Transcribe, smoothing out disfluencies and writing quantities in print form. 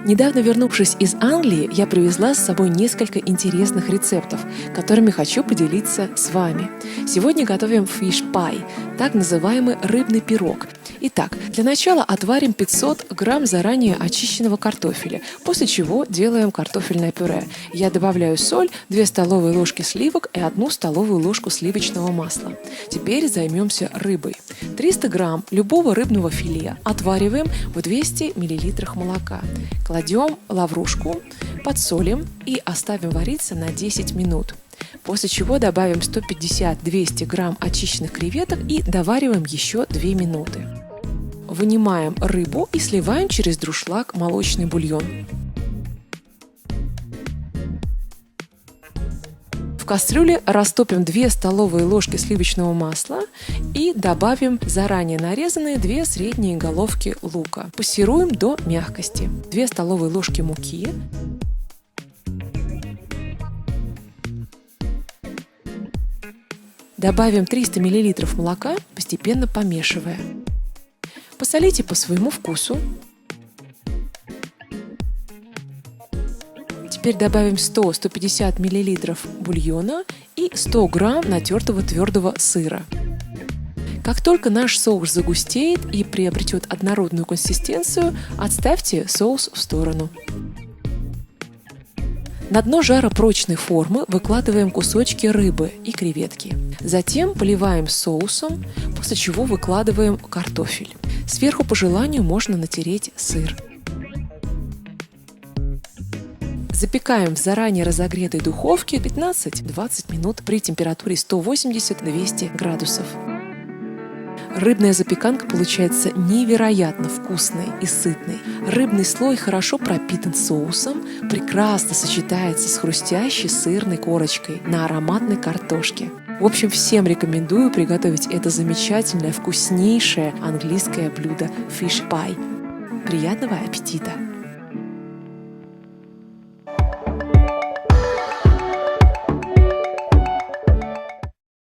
Недавно вернувшись из Англии, я привезла с собой несколько интересных рецептов, которыми хочу поделиться с вами. Сегодня готовим fish pie, так называемый рыбный пирог. Итак, для начала отварим 500 грамм заранее очищенного картофеля, после чего делаем картофельное пюре. Я добавляю соль, 2 столовые ложки сливок и 1 столовую ложку сливочного масла. Теперь займемся рыбой. 300 грамм любого рыбного филе отвариваем в 200 мл молока. Кладем лаврушку, подсолим и оставим вариться на 10 минут. После чего добавим 150-200 грамм очищенных креветок и довариваем еще 2 минуты. Вынимаем рыбу и сливаем через дуршлаг молочный бульон. В кастрюле растопим 2 столовые ложки сливочного масла и добавим заранее нарезанные 2 средние головки лука. Пассируем до мягкости. 2 столовые ложки муки. Добавим 300 мл молока, постепенно помешивая. Посолите по своему вкусу. Теперь добавим 100-150 мл бульона и 100 грамм натертого твердого сыра. Как только наш соус загустеет и приобретет однородную консистенцию, отставьте соус в сторону. На дно жаропрочной формы выкладываем кусочки рыбы и креветки. Затем поливаем соусом, после чего выкладываем картофель. Сверху по желанию можно натереть сыр. Запекаем в заранее разогретой духовке 15-20 минут при температуре 180-200 градусов. Рыбная запеканка получается невероятно вкусной и сытной. Рыбный слой хорошо пропитан соусом, прекрасно сочетается с хрустящей сырной корочкой на ароматной картошке. В общем, всем рекомендую приготовить это замечательное, вкуснейшее английское блюдо fish pie. Приятного аппетита!